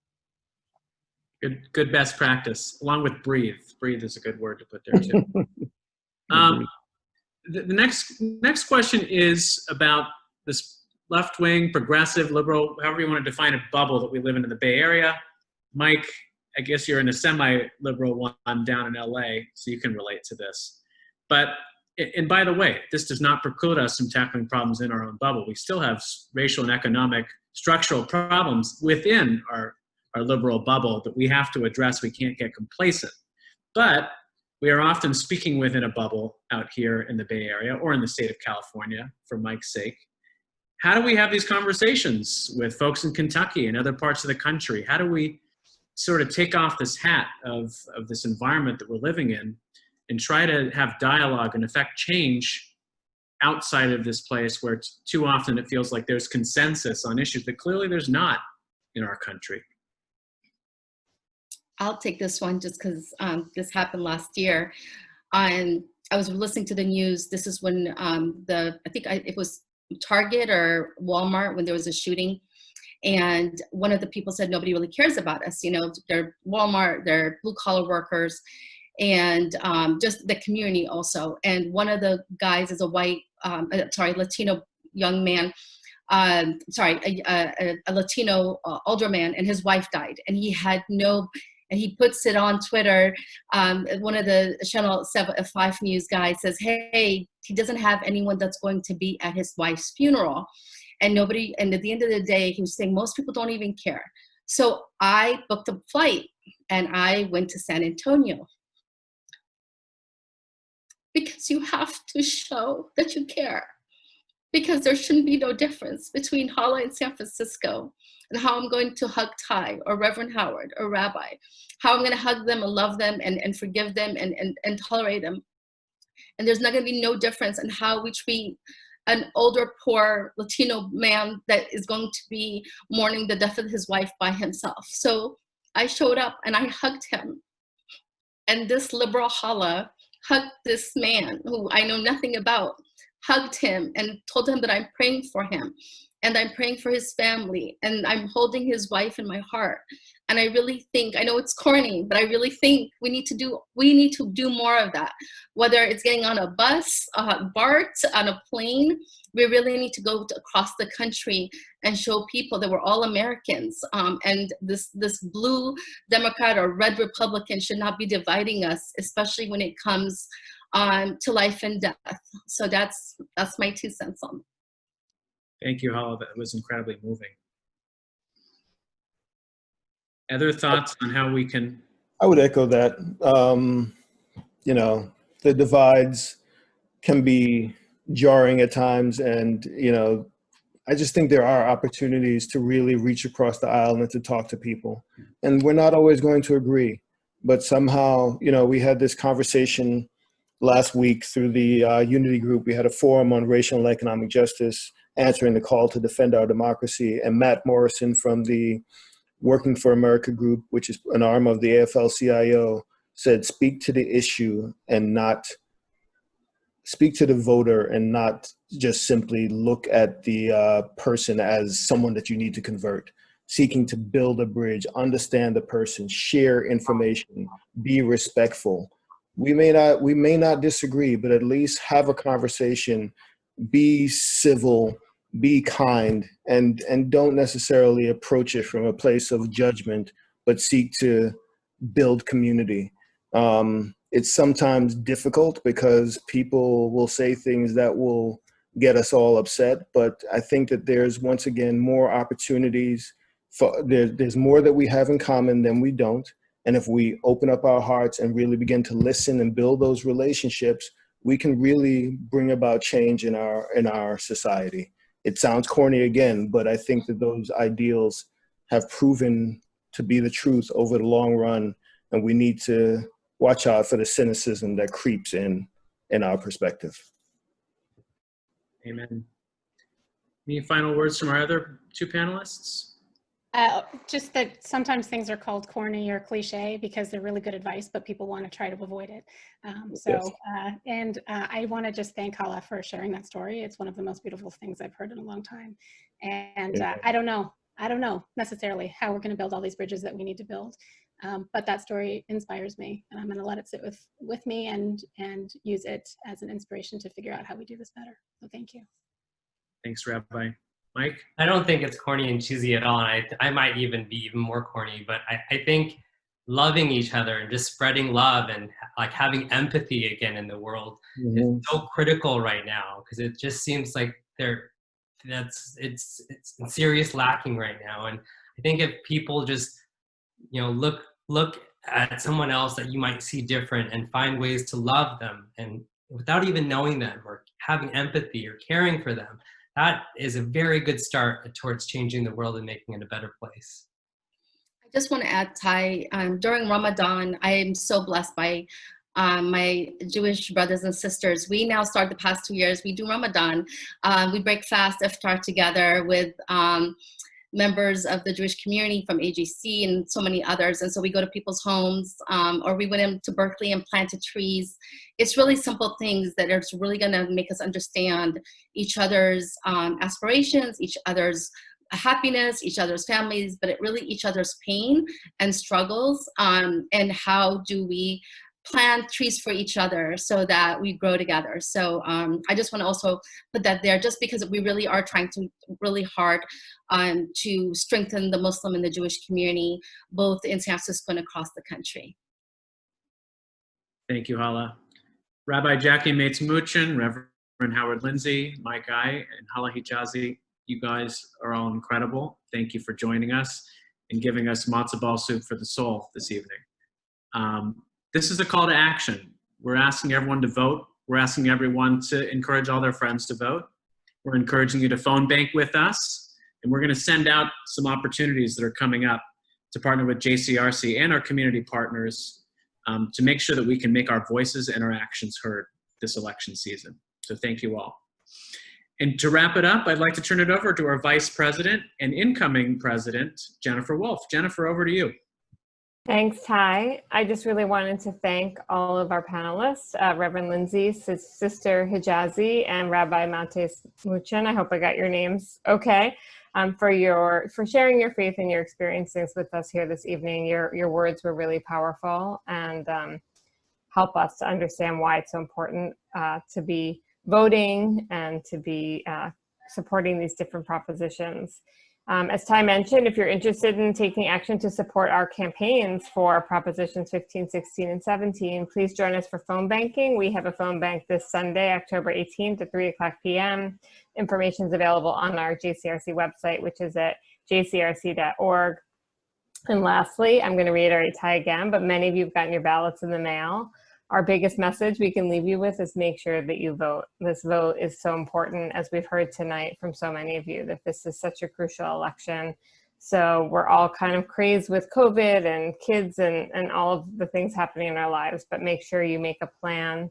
Good best practice, along with breathe. Breathe is a good word to put there too. The next question is about this left-wing, progressive, liberal, however you want to define a bubble that we live in the Bay Area. Mike, I guess you're in a semi-liberal one down in LA, so you can relate to this. But, and by the way, this does not preclude us from tackling problems in our own bubble. We still have racial and economic structural problems within our liberal bubble that we have to address. We can't get complacent. But we are often speaking within a bubble out here in the Bay Area or in the state of California, for Mike's sake. How do we have these conversations with folks in Kentucky and other parts of the country? How do we sort of take off this hat of this environment that we're living in and try to have dialogue and affect change outside of this place where too often it feels like there's consensus on issues that clearly there's not in our country? I'll take this one just because this happened last year. I was listening to the news. This is when it was Target or Walmart when there was a shooting. And one of the people said, nobody really cares about us. You know, they're Walmart, they're blue collar workers, and just the community also. And one of the guys is a Latino young man, a Latino older man, and his wife died. And he had and he puts it on Twitter. One of the Channel 5 News guys says, hey, he doesn't have anyone that's going to be at his wife's funeral. And at the end of the day, he was saying most people don't even care. So I booked a flight and I went to San Antonio. Because you have to show that you care. Because there shouldn't be no difference between Hala and San Francisco and how I'm going to hug Ty or Reverend Howard or Rabbi, how I'm going to hug them and love them and forgive them and tolerate them. And there's not going to be no difference in how we treat an older, poor Latino man that is going to be mourning the death of his wife by himself. So I showed up and I hugged him. And this liberal Hala hugged this man who I know nothing about, hugged him and told him that I'm praying for him and I'm praying for his family and I'm holding his wife in my heart. And I really think, I know it's corny, but I really think we need to do more of that. Whether it's getting on a bus, BART, on a plane, we really need to go across the country and show people that we're all Americans. And this blue Democrat or red Republican should not be dividing us, especially when it comes to life and death. So that's my 2 cents on it. Thank you, Hala. That was incredibly moving. Other thoughts on how we can? I would echo that. You know, the divides can be jarring at times, and you know, I just think there are opportunities to really reach across the aisle and to talk to people. And we're not always going to agree, but somehow, you know, we had this conversation last week through the Unity Group. We had a forum on racial and economic justice, answering the call to defend our democracy. And Matt Morrison from the Working for America group, which is an arm of the AFL-CIO, said, speak to the issue and not speak to the voter and not just simply look at the person as someone that you need to convert. Seeking to build a bridge, understand the person, share information, be respectful. We may not disagree, but at least have a conversation, be civil, be kind, and don't necessarily approach it from a place of judgment, but seek to build community. It's sometimes difficult because people will say things that will get us all upset, but I think that there's, once again, more opportunities. There's more that we have in common than we don't. And if we open up our hearts and really begin to listen and build those relationships, we can really bring about change in our society. It sounds corny again, but I think that those ideals have proven to be the truth over the long run, and we need to watch out for the cynicism that creeps in our perspective. Amen. Any final words from our other two panelists? Just that sometimes things are called corny or cliche because they're really good advice, but people want to try to avoid it. I want to just thank Hala for sharing that story. It's one of the most beautiful things I've heard in a long time. And I don't know necessarily how we're going to build all these bridges that we need to build. But that story inspires me, and I'm going to let it sit with me and use it as an inspiration to figure out how we do this better. So thank you. Thanks, Rabbi. Mike? I don't think it's corny and cheesy at all. And I might even be even more corny, but I think loving each other and just spreading love and like having empathy again in the world is so critical right now, because it just seems like it's serious lacking right now. And I think if people just, you know, look at someone else that you might see different and find ways to love them, and without even knowing them or having empathy or caring for them, that is a very good start towards changing the world and making it a better place. I just want to add, Ty, during Ramadan, I am so blessed by my Jewish brothers and sisters. We now start the past 2 years, we do Ramadan. We break fast, iftar together with members of the Jewish community from AGC and so many others. And so we go to people's homes, or we went into Berkeley and planted trees. It's really simple things that are really gonna make us understand each other's aspirations, each other's happiness, each other's families, but really each other's pain and struggles, and how do we plant trees for each other so that we grow together. So I just want to also put that there, just because we really are trying to really hard to strengthen the Muslim and the Jewish community, both in San Francisco and across the country. Thank you, Hala. Rabbi Jackie Mates-Muchin, Reverend Howard Lindsay, Mike Guy, and Hala Hijazi, you guys are all incredible. Thank you for joining us and giving us matzo ball soup for the soul this evening. This is a call to action. We're asking everyone to vote. We're asking everyone to encourage all their friends to vote. We're encouraging you to phone bank with us, and we're going to send out some opportunities that are coming up to partner with JCRC and our community partners to make sure that we can make our voices and our actions heard this election season. So thank you all. And to wrap it up, I'd like to turn it over to our Vice President and incoming President, Jennifer Wolf. Jennifer, over to you. Thanks, Ty. I just really wanted to thank all of our panelists, Reverend Lindsay, Sister Hijazi, and Rabbi Mates-Muchin. I hope I got your names okay. For sharing your faith and your experiences with us here this evening. Your words were really powerful and help us to understand why it's so important to be voting and to be supporting these different propositions. As Ty mentioned, if you're interested in taking action to support our campaigns for Propositions 15, 16, and 17, please join us for phone banking. We have a phone bank this Sunday, October 18th at 3 o'clock p.m. Information is available on our JCRC website, which is at jcrc.org. And lastly, I'm going to reiterate Ty again, but many of you have gotten your ballots in the mail. Our biggest message we can leave you with is make sure that you vote. This vote is so important, as we've heard tonight from so many of you, that this is such a crucial election. So we're all kind of crazed with COVID and kids and all of the things happening in our lives, but make sure you make a plan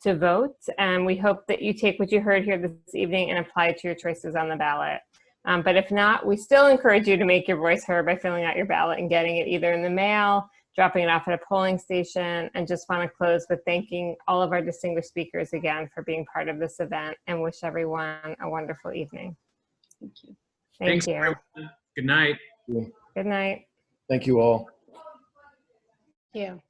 to vote. And we hope that you take what you heard here this evening and apply it to your choices on the ballot. But if not, we still encourage you to make your voice heard by filling out your ballot and getting it either in the mail, dropping it off at a polling station, and just want to close with thanking all of our distinguished speakers again for being part of this event, and wish everyone a wonderful evening. Thank you. Thanks, Thank you. everyone. Good night. Good night. Thank you all. Thank you.